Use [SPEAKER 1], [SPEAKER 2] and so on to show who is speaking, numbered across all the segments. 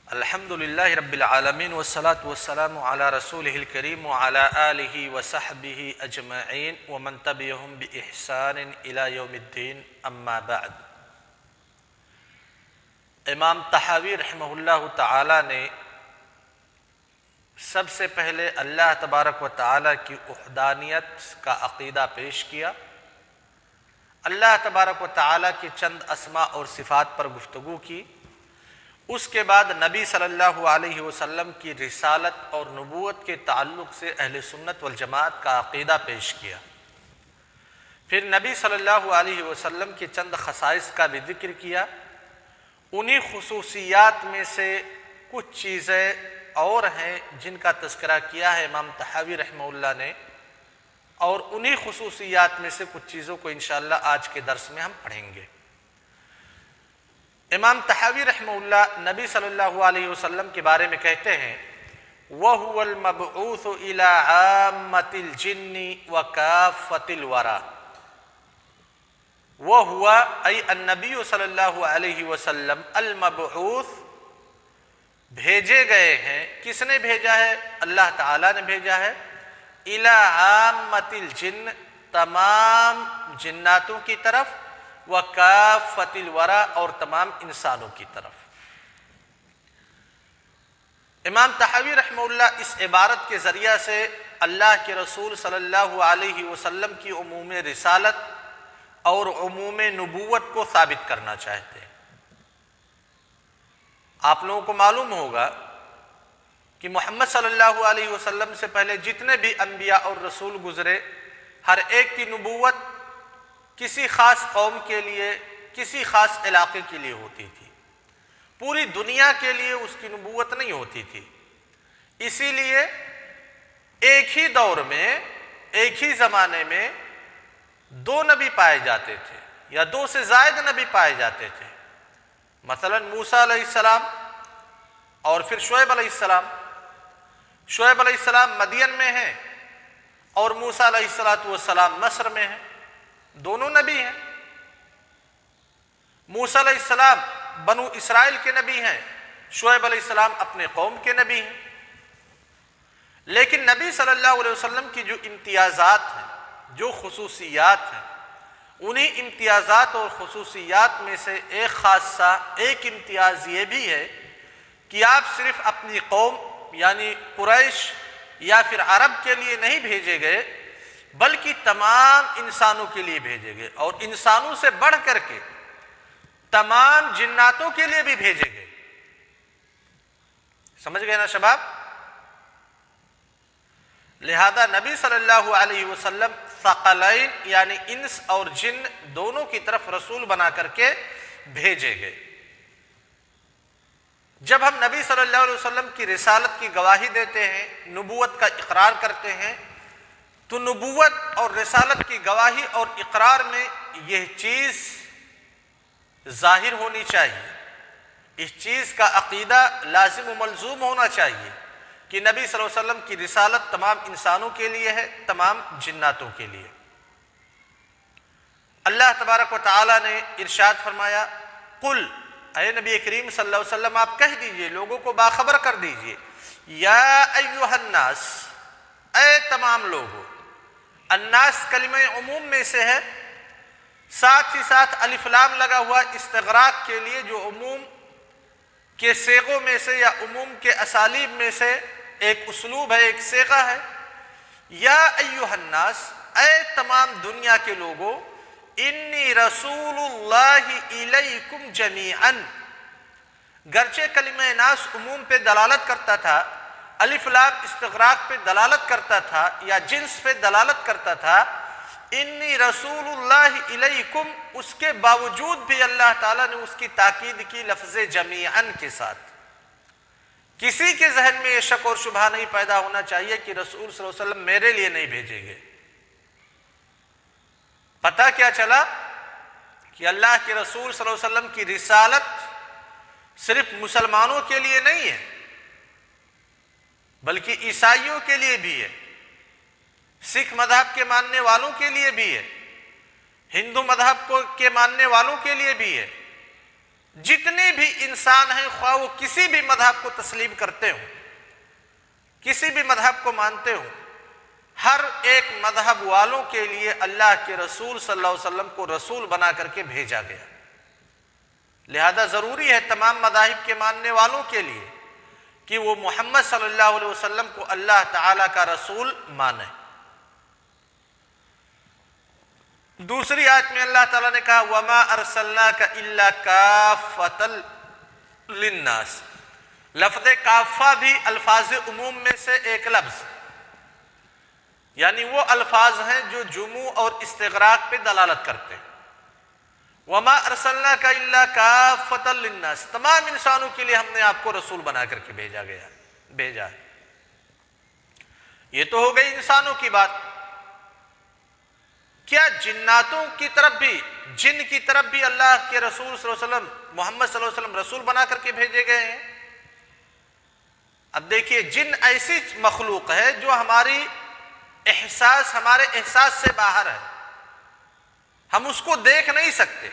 [SPEAKER 1] الحمد للہ رب العالمین والصلاة والسلام علی رسولہ الکریم وعلی آلہ وصحبہ اجمعین ومن تبعہم بإحسان الی یوم الدین اما بعد۔ امام طحاوی رحمہ اللہ تعالی نے سب سے پہلے اللہ تبارک و تعالی کی وحدانیت کا عقیدہ پیش کیا، اللہ تبارک و تعالی کی چند اسماء اور صفات پر گفتگو کی، اس کے بعد نبی صلی اللہ علیہ وسلم کی رسالت اور نبوت کے تعلق سے اہل سنت والجماعت کا عقیدہ پیش کیا، پھر نبی صلی اللہ علیہ وسلم کے چند خصائص کا بھی ذکر کیا۔ انہی خصوصیات میں سے کچھ چیزیں اور ہیں جن کا تذکرہ کیا ہے امام طحاوی رحمہ اللہ نے، اور انہی خصوصیات میں سے کچھ چیزوں کو انشاءاللہ آج کے درس میں ہم پڑھیں گے۔ امام طحاوی رحمہ اللہ نبی صلی اللہ علیہ وسلم کے بارے میں کہتے ہیں وَهُوَ الْمَبْعُوثُ إِلَىٰ عَامَّةِ الْجِنِّ وَكَافَّةِ الْوَرَىٰ۔ وَهُوَ أي النبی صلی اللہ علیہ وسلم المبعوث، بھیجے گئے ہیں۔ کس نے بھیجا ہے؟ اللہ تعالیٰ نے بھیجا ہے۔ إِلَىٰ عَامَّةِ الْجِنِّ، تمام جناتوں کی طرف، وَكَافَّةِ الْوَرَىٰ، اور تمام انسانوں کی طرف۔ امام طحاوی رحمہ اللہ اس عبارت کے ذریعہ سے اللہ کے رسول صلی اللہ علیہ وسلم کی عموم رسالت اور عموم نبوت کو ثابت کرنا چاہتے ہیں۔ آپ لوگوں کو معلوم ہوگا کہ محمد صلی اللہ علیہ وسلم سے پہلے جتنے بھی انبیاء اور رسول گزرے، ہر ایک کی نبوت کسی خاص قوم کے لیے، کسی خاص علاقے کے لیے ہوتی تھی، پوری دنیا کے لیے اس کی نبوت نہیں ہوتی تھی۔ اسی لیے ایک ہی دور میں، ایک ہی زمانے میں دو نبی پائے جاتے تھے یا دو سے زائد نبی پائے جاتے تھے، مثلا موسیٰ علیہ السلام اور پھر شعیب علیہ السلام۔ شعیب علیہ السلام مدین میں ہیں اور موسیٰ علیہ السلام مصر میں ہیں، دونوں نبی ہیں۔ موسیٰ علیہ السلام بنو اسرائیل کے نبی ہیں، شعیب علیہ السلام اپنے قوم کے نبی ہیں۔ لیکن نبی صلی اللہ علیہ وسلم کی جو امتیازات ہیں، جو خصوصیات ہیں، انہی امتیازات اور خصوصیات میں سے ایک خاصہ، ایک امتیاز یہ بھی ہے کہ آپ صرف اپنی قوم یعنی قریش یا پھر عرب کے لیے نہیں بھیجے گئے، بلکہ تمام انسانوں کے لیے بھیجے گئے، اور انسانوں سے بڑھ کر کے تمام جناتوں کے لیے بھی بھیجے گئے۔ سمجھ گئے نا شباب؟ لہذا نبی صلی اللہ علیہ وسلم ثقلین یعنی انس اور جن دونوں کی طرف رسول بنا کر کے بھیجے گئے۔ جب ہم نبی صلی اللہ علیہ وسلم کی رسالت کی گواہی دیتے ہیں، نبوت کا اقرار کرتے ہیں، تو نبوت اور رسالت کی گواہی اور اقرار میں یہ چیز ظاہر ہونی چاہیے، اس چیز کا عقیدہ لازم و ملزوم ہونا چاہیے کہ نبی صلی اللہ علیہ وسلم کی رسالت تمام انسانوں کے لیے ہے، تمام جناتوں کے لیے۔ اللہ تبارک و تعالی نے ارشاد فرمایا قل، اے نبی کریم صلی اللہ علیہ وسلم آپ کہہ دیجئے، لوگوں کو باخبر کر دیجئے، یا ایھا الناس، اے تمام لوگوں۔ الناس کلمہ عموم میں سے ہے، ساتھ ہی ساتھ الف لام لگا ہوا استغراق کے لیے، جو عموم کے صیغوں میں سے یا عموم کے اسالیب میں سے ایک اسلوب ہے، ایک صیغہ ہے۔ یا ایھا الناس، اے تمام دنیا کے لوگوں، انی رسول اللہ الیکم جمیعا، گرچہ کلمہ ناس عموم پہ دلالت کرتا تھا، الف لام استغراق پہ دلالت کرتا تھا یا جنس پہ دلالت کرتا تھا، انی رسول اللہ الیکم، اس کے باوجود بھی اللہ تعالیٰ نے اس کی تاکید کی لفظ جمیعاً کے ساتھ۔ کسی کے ذہن میں یہ شک اور شبہ نہیں پیدا ہونا چاہیے کہ رسول صلی اللہ علیہ وسلم میرے لیے نہیں بھیجے گئے۔ پتہ کیا چلا کہ اللہ کے رسول صلی اللہ علیہ وسلم کی رسالت صرف مسلمانوں کے لیے نہیں ہے، بلکہ عیسائیوں کے لیے بھی ہے، سکھ مذہب کے ماننے والوں کے لیے بھی ہے، ہندو مذہب کے ماننے والوں کے لیے بھی ہے، جتنے بھی انسان ہیں، خواہ وہ کسی بھی مذہب کو تسلیم کرتے ہوں، کسی بھی مذہب کو مانتے ہوں، ہر ایک مذہب والوں کے لیے اللہ کے رسول صلی اللہ علیہ وسلم کو رسول بنا کر کے بھیجا گیا۔ لہذا ضروری ہے تمام مذاہب کے ماننے والوں کے لیے کہ وہ محمد صلی اللہ علیہ وسلم کو اللہ تعالیٰ کا رسول مانیں۔ دوسری آیت میں اللہ تعالیٰ نے کہا وَمَا أَرْسَلْنَاكَ إِلَّا كَافَّةً لِلنَّاسِ۔ لفظ کافہ بھی الفاظ عموم میں سے ایک لفظ، یعنی وہ الفاظ ہیں جو جموع اور استغراق پہ دلالت کرتے ہیں۔ وَمَا أَرْسَلْنَاكَ إِلَّا كَافَّةً لِلنَّاسِ، تمام انسانوں کے لیے ہم نے آپ کو رسول بنا کر کے بھیجا ہے۔ یہ تو ہو گئی انسانوں کی بات۔ کیا جناتوں کی طرف بھی، جن کی طرف بھی اللہ کے رسول صلی اللہ علیہ وسلم، محمد صلی اللہ علیہ وسلم رسول بنا کر کے بھیجے گئے ہیں؟ اب دیکھیے، جن ایسی مخلوق ہے جو ہمارے احساس سے باہر ہے، ہم اس کو دیکھ نہیں سکتے،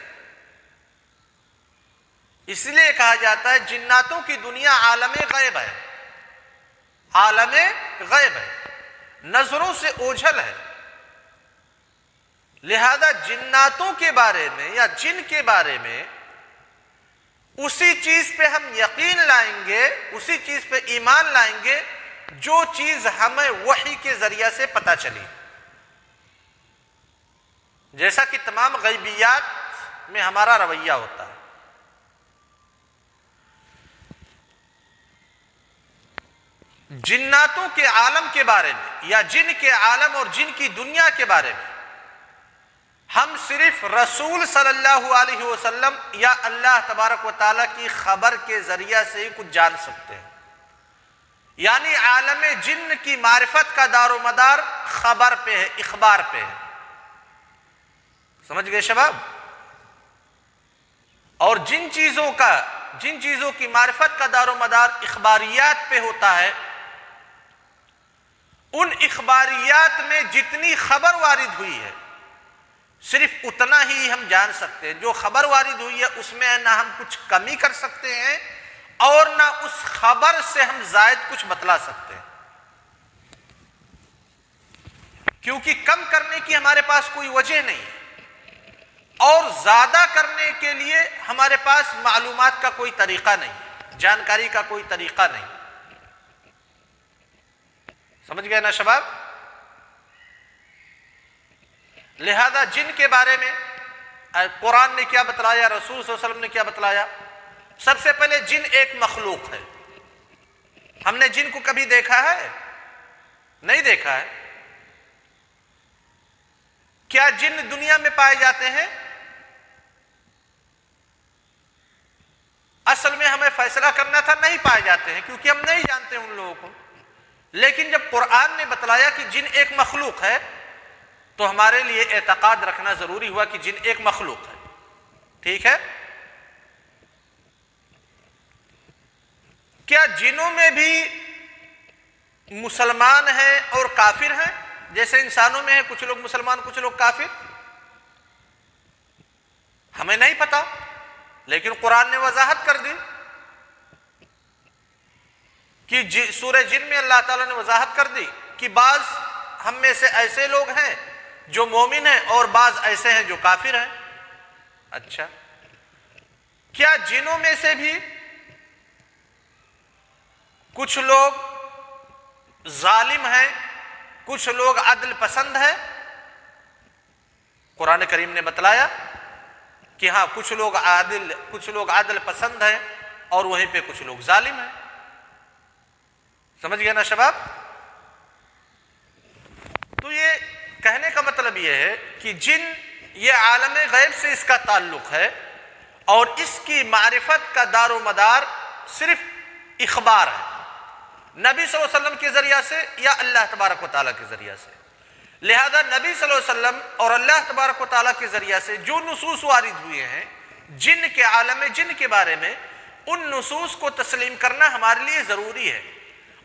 [SPEAKER 1] اس لیے کہا جاتا ہے جناتوں کی دنیا عالم غیب ہے، عالم غیب ہے، نظروں سے اوجھل ہے۔ لہذا جناتوں کے بارے میں یا جن کے بارے میں اسی چیز پہ ہم یقین لائیں گے، اسی چیز پہ ایمان لائیں گے جو چیز ہمیں وحی کے ذریعہ سے پتہ چلی، جیسا کہ تمام غیبیات میں ہمارا رویہ ہوتا ہے۔ جناتوں کے عالم کے بارے میں یا جن کے عالم اور جن کی دنیا کے بارے میں ہم صرف رسول صلی اللہ علیہ وسلم یا اللہ تبارک و تعالیٰ کی خبر کے ذریعہ سے ہی کچھ جان سکتے ہیں، یعنی عالم جن کی معرفت کا دار و مدار خبر پہ ہے، اخبار پہ ہے۔ سمجھ گئے شباب؟ اور جن چیزوں کی معرفت کا دار و مدار اخباریات پہ ہوتا ہے، ان اخباریات میں جتنی خبر وارد ہوئی ہے صرف اتنا ہی ہم جان سکتے ہیں۔ جو خبر وارد ہوئی ہے اس میں نہ ہم کچھ کمی کر سکتے ہیں اور نہ اس خبر سے ہم زائد کچھ بتلا سکتے ہیں، کیونکہ کم کرنے کی ہمارے پاس کوئی وجہ نہیں ہے اور زیادہ کرنے کے لیے ہمارے پاس معلومات کا کوئی طریقہ نہیں، جانکاری کا کوئی طریقہ نہیں۔ سمجھ گئے نا شباب؟ لہذا جن کے بارے میں قرآن نے کیا بتلایا، رسول صلی اللہ علیہ وسلم نے کیا بتلایا؟ سب سے پہلے جن ایک مخلوق ہے۔ ہم نے جن کو کبھی دیکھا ہے؟ نہیں دیکھا ہے۔ کیا جن دنیا میں پائے جاتے ہیں؟ اصل میں ہمیں فیصلہ کرنا تھا، نہیں پائے جاتے ہیں کیونکہ ہم نہیں جانتے ان لوگوں کو۔ لیکن جب قرآن نے بتلایا کہ جن ایک مخلوق ہے تو ہمارے لیے اعتقاد رکھنا ضروری ہوا کہ جن ایک مخلوق ہے۔ ٹھیک ہے؟ کیا جنوں میں بھی مسلمان ہیں اور کافر ہیں جیسے انسانوں میں ہیں، کچھ لوگ مسلمان کچھ لوگ کافر؟ ہمیں نہیں پتا، لیکن قرآن نے وضاحت کر دی کہ سورہ جن میں اللہ تعالیٰ نے وضاحت کر دی کہ بعض ہم میں سے ایسے لوگ ہیں جو مومن ہیں اور بعض ایسے ہیں جو کافر ہیں۔ اچھا، کیا جنوں میں سے بھی کچھ لوگ ظالم ہیں، کچھ لوگ عدل پسند ہیں؟ قرآن کریم نے بتلایا کہ ہاں کچھ لوگ عدل پسند ہیں اور وہیں پہ کچھ لوگ ظالم ہیں۔ سمجھ گئے نا شباب؟ تو یہ کہنے کا مطلب یہ ہے کہ جن، یہ عالم غیب سے اس کا تعلق ہے اور اس کی معرفت کا دار و مدار صرف اخبار ہے، نبی صلی اللہ علیہ وسلم کے ذریعہ سے یا اللہ تبارک و تعالیٰ کے ذریعہ سے۔ لہذا نبی صلی اللہ علیہ وسلم اور اللہ تبارک و تعالیٰ کے ذریعہ سے جو نصوص وارد ہوئے ہیں جن کے عالم جن کے بارے میں، ان نصوص کو تسلیم کرنا ہمارے لیے ضروری ہے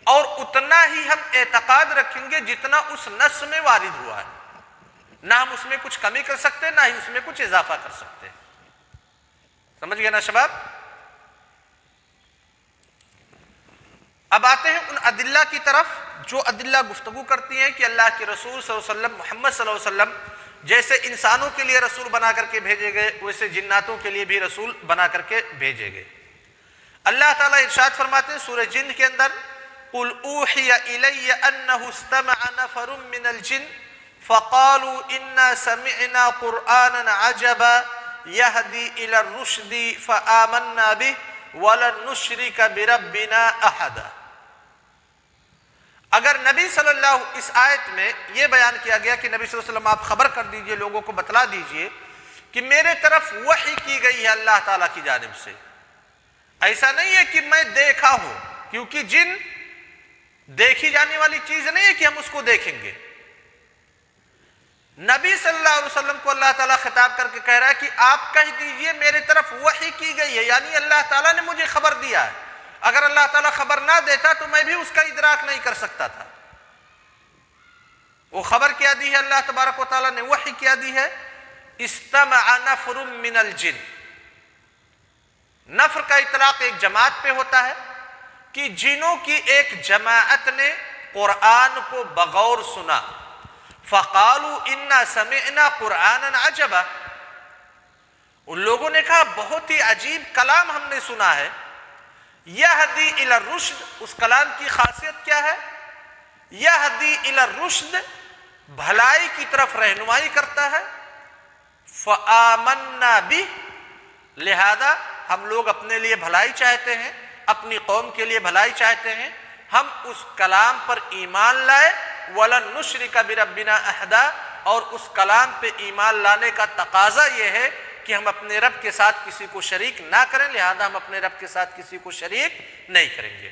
[SPEAKER 1] اور اتنا ہی ہم اعتقاد رکھیں گے جتنا اس نص میں وارد ہوا ہے، نہ ہم اس میں کچھ کمی کر سکتے نہ ہی اس میں کچھ اضافہ کر سکتے۔ سمجھ گئے نا شباب؟ اب آتے ہیں ان ادلہ کی طرف جو ادلہ گفتگو کرتی ہیں کہ اللہ کے رسول صلی اللہ علیہ وسلم محمد صلی اللہ علیہ وسلم جیسے انسانوں کے لیے رسول بنا کر کے بھیجے گئے ویسے جناتوں کے لیے بھی رسول بنا کر کے بھیجے گئے۔ اللہ تعالیٰ ارشاد فرماتے ہیں سورہ جن کے اندر قُلْ أُوحِيَ إِلَيَّ أَنَّهُ اسْتَمَعَ نَفَرٌ مِّنَ الْجِنِّ فَقَالُوا إِنَّا سَمِعْنَا قُرْآنًا عَجَبًا يَهْدِي إِلَى الرُّشْدِ فَآمَنَّا بِهِ وَلَن نُّشْرِكَ بِرَبِّنَا أَحَدًا۔ اگر نبی صلی اللہ اس آیت میں یہ بیان کیا گیا کہ نبی صلی اللہ علیہ وسلم آپ خبر کر دیجئے، لوگوں کو بتلا دیجئے کہ میرے طرف وحی کی گئی ہے اللہ تعالیٰ کی جانب سے، ایسا نہیں ہے کہ میں دیکھا ہوں، کیونکہ جن دیکھی جانے والی چیز نہیں ہے کہ ہم اس کو دیکھیں گے۔ نبی صلی اللہ علیہ وسلم کو اللہ تعالیٰ خطاب کر کے کہہ رہا ہے کہ آپ کہہ دیجئے میرے طرف وحی کی گئی ہے، یعنی اللہ تعالیٰ نے مجھے خبر دیا ہے۔ اگر اللہ تعالیٰ خبر نہ دیتا تو میں بھی اس کا ادراک نہیں کر سکتا تھا۔ وہ خبر کیا دی ہے اللہ تبارک و تعالیٰ نے، وحی کیا دی ہے، استمع نفر من الجن۔ نفر کا اطلاق ایک جماعت پہ ہوتا ہے کہ جنوں کی ایک جماعت نے قرآن کو بغور سنا، فقالوا انا سمعنا قرآنا عجبا، ان لوگوں نے کہا بہت ہی عجیب کلام ہم نے سنا ہے۔ یہدی الی الرشد، اس کلام کی خاصیت کیا ہے؟ یہدی الی الرشد، بھلائی کی طرف رہنمائی کرتا ہے۔ فآمنا بہ، لہذا ہم لوگ اپنے لیے بھلائی چاہتے ہیں، اپنی قوم کے لیے بھلائی چاہتے ہیں، ہم اس کلام پر ایمان لائے۔ وَلَن نُّشْرِكَ بِرَبِّنَا أَحَدًا، اور اس کلام پہ ایمان لانے کا تقاضا یہ ہے کہ ہم اپنے رب کے ساتھ کسی کو شریک نہ کریں، لہذا ہم اپنے رب کے ساتھ کسی کو شریک نہیں کریں گے۔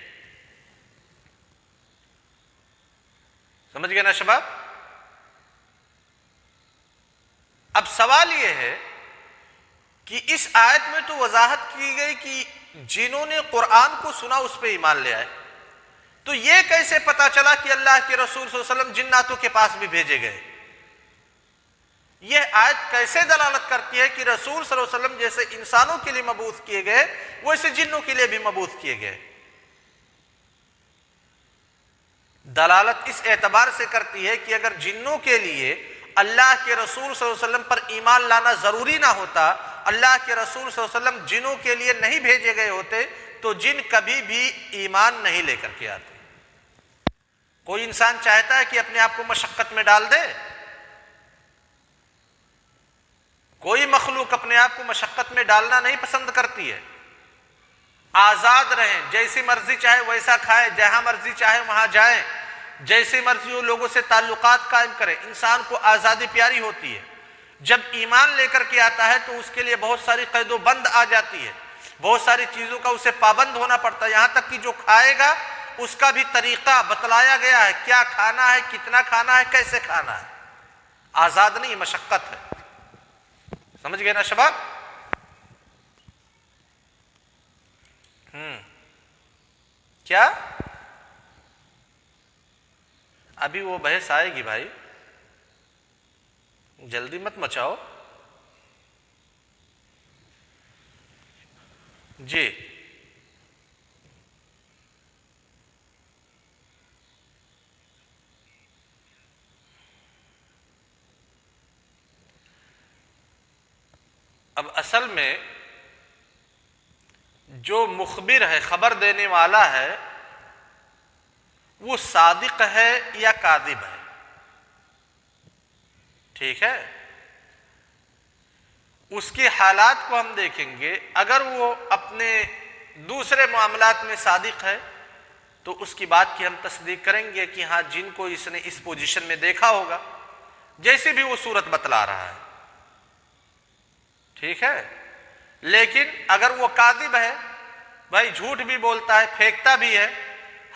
[SPEAKER 1] سمجھ گئے نا شباب؟ اب سوال یہ ہے کہ اس آیت میں تو وضاحت کی گئی کہ جنہوں نے قرآن کو سنا اس پہ ایمان لے آئے، تو یہ کیسے پتا چلا کہ اللہ کے رسول صلی اللہ علیہ وسلم جناتوں کے پاس بھی بھیجے گئے؟ یہ آیت کیسے دلالت کرتی ہے کہ رسول صلی اللہ علیہ وسلم جیسے انسانوں کے لیے مبعوث کیے گئے ویسے جنوں کے لیے بھی مبعوث کیے گئے؟ دلالت اس اعتبار سے کرتی ہے کہ اگر جنوں کے لیے اللہ کے رسول صلی اللہ علیہ وسلم پر ایمان لانا ضروری نہ ہوتا، اللہ کے رسول صلی اللہ علیہ وسلم جنوں کے لیے نہیں بھیجے گئے ہوتے، تو جن کبھی بھی ایمان نہیں لے کر کے آتے۔ کوئی انسان چاہتا ہے کہ اپنے آپ کو مشقت میں ڈال دے؟ کوئی مخلوق اپنے آپ کو مشقت میں ڈالنا نہیں پسند کرتی ہے۔ آزاد رہیں، جیسی مرضی چاہے ویسا کھائے، جہاں مرضی چاہے وہاں جائیں، جیسی مرضی ہو لوگوں سے تعلقات قائم کریں، انسان کو آزادی پیاری ہوتی ہے۔ جب ایمان لے کر کے آتا ہے تو اس کے لیے بہت ساری قید و بند آ جاتی ہے، بہت ساری چیزوں کا اسے پابند ہونا پڑتا ہے، یہاں تک کہ جو کھائے گا اس کا بھی طریقہ بتلایا گیا ہے، کیا کھانا ہے، کتنا کھانا ہے، کیسے کھانا ہے۔ آزاد نہیں، مشقت ہے۔ سمجھ گئے نا شباب؟ کیا ابھی وہ بحث آئے گی بھائی، جلدی مت مچاؤ جی۔ اب اصل میں جو مخبر ہے، خبر دینے والا ہے، وہ صادق ہے یا کاذب ہے؟ ٹھیک ہے، اس کے حالات کو ہم دیکھیں گے۔ اگر وہ اپنے دوسرے معاملات میں صادق ہے تو اس کی بات کی ہم تصدیق کریں گے کہ ہاں جن کو اس نے اس پوزیشن میں دیکھا ہوگا، جیسے بھی وہ صورت بتلا رہا ہے، ٹھیک ہے۔ لیکن اگر وہ کاذب ہے، بھائی جھوٹ بھی بولتا ہے، پھینکتا بھی ہے،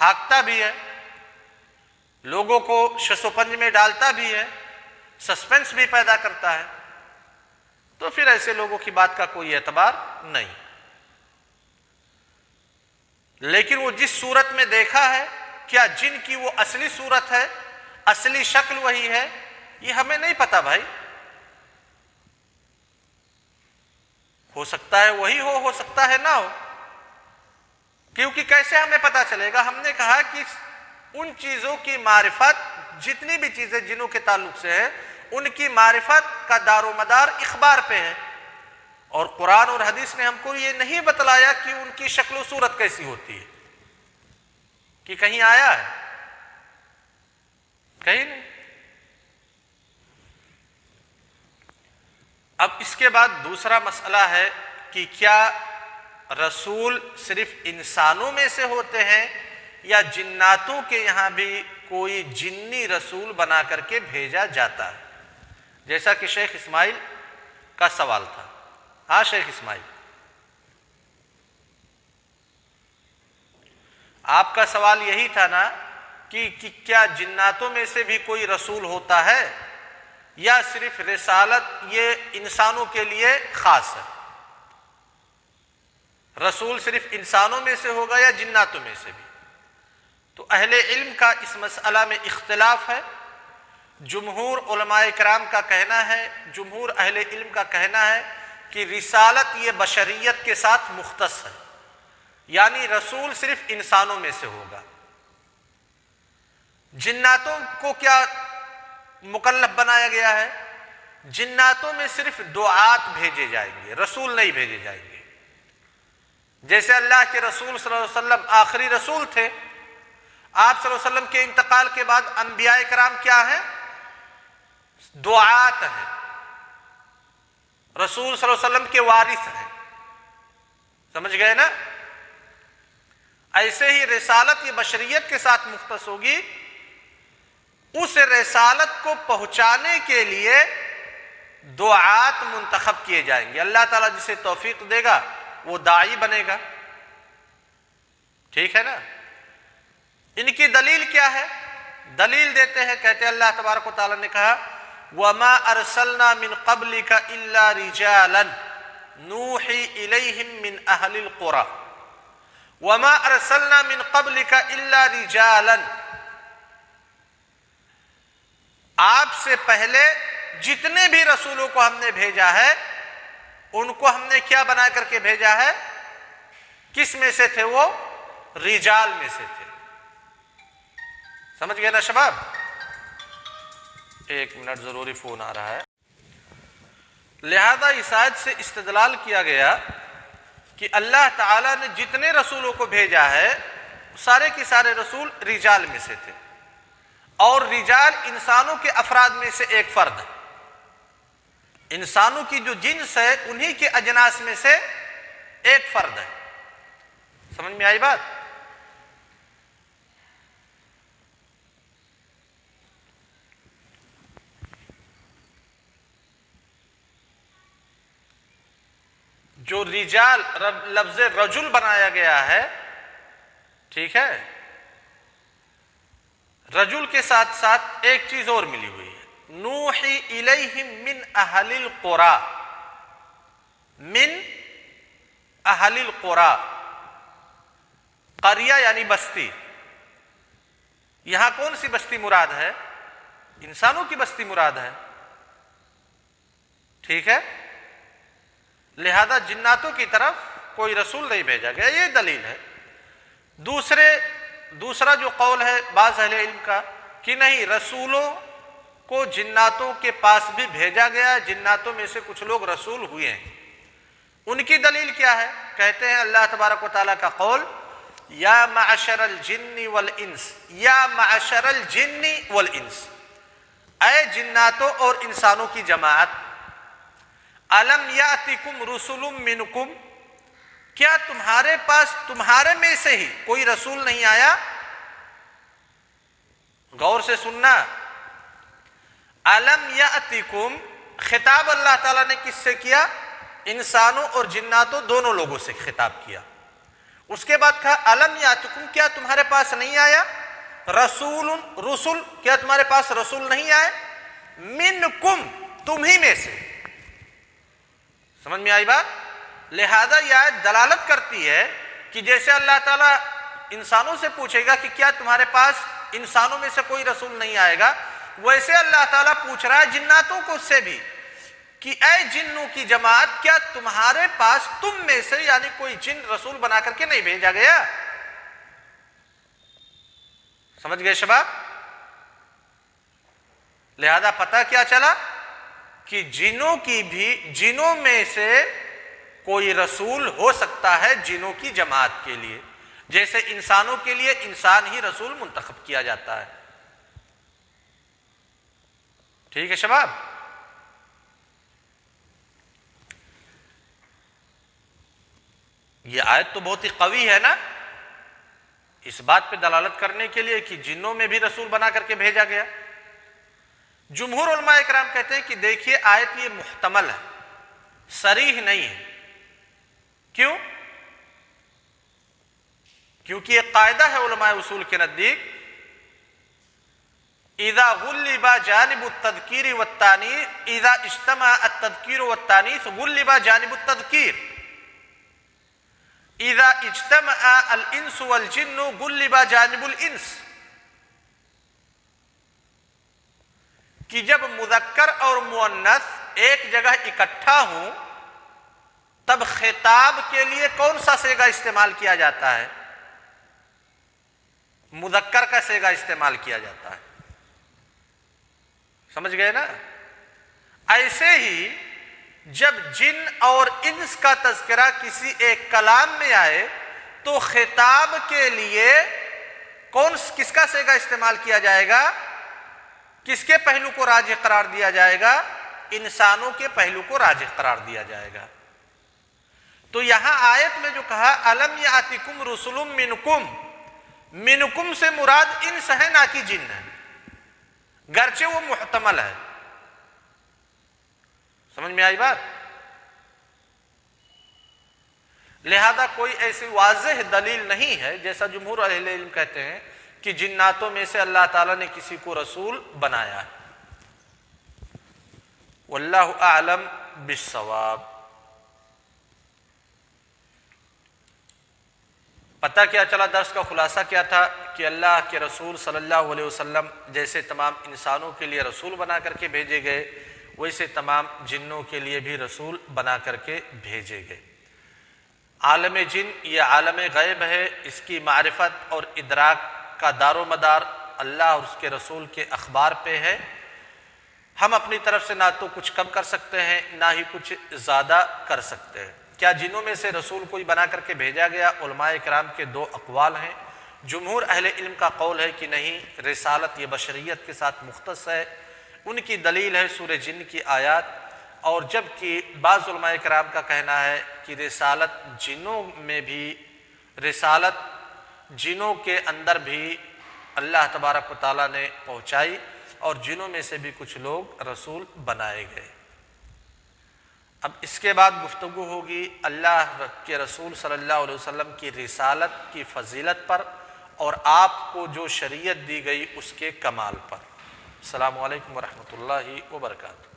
[SPEAKER 1] ہانکتا بھی ہے، لوگوں کو شش و پنج میں ڈالتا بھی ہے، سسپینس بھی پیدا کرتا ہے، تو پھر ایسے لوگوں کی بات کا کوئی اعتبار نہیں۔ لیکن وہ جس صورت میں دیکھا ہے، کیا جن کی وہ اصلی صورت ہے، اصلی شکل وہی ہے، یہ ہمیں نہیں پتا بھائی۔ ہو سکتا ہے وہی ہو سکتا ہے نہ ہو، کیونکہ کیسے ہمیں پتہ چلے گا؟ ہم نے کہا کہ ان چیزوں کی معرفت، جتنی بھی چیزیں جنوں کے تعلق سے ہے، ان کی معرفت کا دار و مدار اخبار پہ ہے، اور قرآن اور حدیث نے ہم کو یہ نہیں بتلایا کہ ان کی شکل و صورت کیسی ہوتی ہے، کہ کہیں آیا ہے؟ کہیں نہیں۔ اب اس کے بعد دوسرا مسئلہ ہے کہ کیا رسول صرف انسانوں میں سے ہوتے ہیں یا جناتوں کے یہاں بھی کوئی جنی رسول بنا کر کے بھیجا جاتا ہے؟ جیسا کہ شیخ اسماعیل کا سوال تھا۔ ہاں شیخ اسماعیل، آپ کا سوال یہی تھا نا کہ کیا جناتوں میں سے بھی کوئی رسول ہوتا ہے یا صرف رسالت یہ انسانوں کے لیے خاص ہے؟ رسول صرف انسانوں میں سے ہوگا یا جناتوں میں سے بھی؟ تو اہل علم کا اس مسئلہ میں اختلاف ہے۔ جمہور علماء کرام کا کہنا ہے، جمہور اہل علم کا کہنا ہے کہ رسالت یہ بشریت کے ساتھ مختص ہے، یعنی رسول صرف انسانوں میں سے ہوگا۔ جناتوں کو کیا مکلف بنایا گیا ہے؟ جناتوں میں صرف دعات بھیجے جائیں گے، رسول نہیں بھیجے جائیں گے۔ جیسے اللہ کے رسول صلی اللہ علیہ وسلم آخری رسول تھے، آپ صلی اللہ علیہ وسلم کے انتقال کے بعد انبیاء کرام کیا ہیں؟ دعات ہیں، رسول صلی اللہ علیہ وسلم کے وارث ہیں۔ سمجھ گئے نا؟ ایسے ہی رسالت یہ بشریت کے ساتھ مختص ہوگی، اس رسالت کو پہنچانے کے لیے دعات منتخب کیے جائیں گے۔ اللہ تعالیٰ جسے توفیق دے گا وہ داعی بنے گا، ٹھیک ہے نا؟ ان کی دلیل کیا ہے؟ دلیل دیتے ہیں، کہتے ہیں اللہ تبارک و تعالیٰ نے کہا وَمَا أَرْسَلْنَا مِن قَبْلِكَ إِلَّا رِجَالًا نُوحِي إِلَيْهِم مِّنْ أَهْلِ الْقُرَىٰ وَمَا أَرْسَلْنَا مِن قَبْلِكَ إِلَّا رِجَالًا، آپ سے پہلے جتنے بھی رسولوں کو ہم نے بھیجا ہے ان کو ہم نے کیا بنا کر کے بھیجا ہے؟ کس میں سے تھے وہ؟ رجال میں سے تھے۔ سمجھ گئے نا شباب؟ ایک منٹ، ضروری فون آ رہا ہے۔ لہذا اس آیت سے استدلال کیا گیا کہ اللہ تعالیٰ نے جتنے رسولوں کو بھیجا ہے سارے کے سارے رسول رجال میں سے تھے، اور رجال انسانوں کے افراد میں سے ایک فرد ہے۔ انسانوں کی جو جنس ہے انہی کے اجناس میں سے ایک فرد ہے۔ سمجھ میں آئی بات؟ جو رجال لفظ رجل بنایا گیا ہے، ٹھیک ہے، رجل کے ساتھ ساتھ ایک چیز اور ملی ہوئی ہے، نوحی الیہم من اہل القرى، من اہل القرى، قریہ یعنی بستی۔ یہاں کون سی بستی مراد ہے؟ انسانوں کی بستی مراد ہے، ٹھیک ہے؟ لہذا جناتوں کی طرف کوئی رسول نہیں بھیجا گیا، یہ دلیل ہے۔ دوسرا جو قول ہے بعض اہل علم کا کہ نہیں، رسولوں کو جناتوں کے پاس بھی بھیجا گیا، جناتوں میں سے کچھ لوگ رسول ہوئے ہیں۔ ان کی دلیل کیا ہے؟ کہتے ہیں اللہ تبارک و تعالیٰ کا قول یا معشر الجن والانس، یا معشر الجن والانس، اے جناتوں اور انسانوں کی جماعت، الم یاتکم رسل منکم، کیا تمہارے پاس، تمہارے میں سے ہی کوئی رسول نہیں آیا؟ غور سے سننا، الم یاتکم، خطاب اللہ تعالیٰ نے کس سے کیا؟ انسانوں اور جناتوں دونوں لوگوں سے خطاب کیا۔ اس کے بعد کہا الم یاتکم، کیا تمہارے پاس نہیں آیا؟ رسول، کیا تمہارے پاس رسول نہیں آئے؟ منکم، تمہیں میں سے۔ سمجھ میں آئی بات؟ لہذا یہ آیت دلالت کرتی ہے کہ جیسے اللہ تعالیٰ انسانوں سے پوچھے گا کہ کیا تمہارے پاس انسانوں میں سے کوئی رسول نہیں آئے گا، ویسے اللہ تعالیٰ پوچھ رہا ہے جناتوں کو سے بھی کہ اے جنوں کی جماعت، کیا تمہارے پاس تم میں سے یعنی کوئی جن رسول بنا کر کے نہیں بھیجا گیا؟ سمجھ گئے شباب؟ لہذا پتہ کیا چلا کہ جنوں میں سے کوئی رسول ہو سکتا ہے جنوں کی جماعت کے لیے، جیسے انسانوں کے لیے انسان ہی رسول منتخب کیا جاتا ہے۔ ٹھیک ہے شباب؟ یہ آیت تو بہت ہی قوی ہے نا، اس بات پہ دلالت کرنے کے لیے کہ جنوں میں بھی رسول بنا کر کے بھیجا گیا۔ جمہور علماء اکرام کہتے ہیں کہ دیکھیے آیت یہ محتمل ہے، صریح نہیں ہے۔ کیوں؟ کیونکہ ایک قاعدہ ہے علماء اصول کے نزدیک، اذا غلب جانب التذکیر والتانیث، اذا اجتمع التذکیر والتانیث غلب جانب التذکیر، اذا اجتمع الانس والجن غلب جانب الانس۔ کہ جب مذکر اور مؤنث ایک جگہ اکٹھا ہوں تب خطاب کے لیے کون سا صیغہ استعمال کیا جاتا ہے؟ مذکر کا صیغہ استعمال کیا جاتا ہے۔ سمجھ گئے نا؟ ایسے ہی جب جن اور انس کا تذکرہ کسی ایک کلام میں آئے تو خطاب کے لیے کس کا صیغہ استعمال کیا جائے گا؟ کس کے پہلو کو راجح قرار دیا جائے گا؟ انسانوں کے پہلو کو راجح قرار دیا جائے گا۔ تو یہاں آیت میں جو کہا الم یاتکم رسل منکم، منکم سے مراد انس ہے نہ کہ جن ہے، گرچہ وہ محتمل ہے۔ سمجھ میں آئی بات؟ لہذا کوئی ایسی واضح دلیل نہیں ہے جیسا جمہور اہل علم کہتے ہیں کہ جناتوں میں سے اللہ تعالیٰ نے کسی کو رسول بنایا ہے۔ واللہ اعلم بالصواب۔ پتہ کیا چلا؟ درس کا خلاصہ کیا تھا کہ اللہ کے رسول صلی اللہ علیہ وسلم جیسے تمام انسانوں کے لیے رسول بنا کر کے بھیجے گئے، ویسے تمام جنوں کے لیے بھی رسول بنا کر کے بھیجے گئے۔ عالم جن یہ عالم غیب ہے، اس کی معرفت اور ادراک کا دار و مدار اللہ اور اس کے رسول کے اخبار پہ ہے۔ ہم اپنی طرف سے نہ تو کچھ کم کر سکتے ہیں نہ ہی کچھ زیادہ کر سکتے ہیں۔ کیا جنوں میں سے رسول کوئی بنا کر کے بھیجا گیا؟ علماء کرام کے دو اقوال ہیں۔ جمہور اہل علم کا قول ہے کہ نہیں، رسالت یہ بشریت کے ساتھ مختص ہے۔ ان کی دلیل ہے سورہ جن کی آیات، اور جبکہ بعض علماء کرام کا کہنا ہے کہ رسالت جنوں میں بھی، رسالت جنوں کے اندر بھی اللہ تبارک و تعالیٰ نے پہنچائی، اور جنوں میں سے بھی کچھ لوگ رسول بنائے گئے۔ اب اس کے بعد گفتگو ہوگی اللہ کے رسول صلی اللہ علیہ وسلم کی رسالت کی فضیلت پر اور آپ کو جو شریعت دی گئی اس کے کمال پر۔ السلام علیکم ورحمۃ اللہ وبرکاتہ۔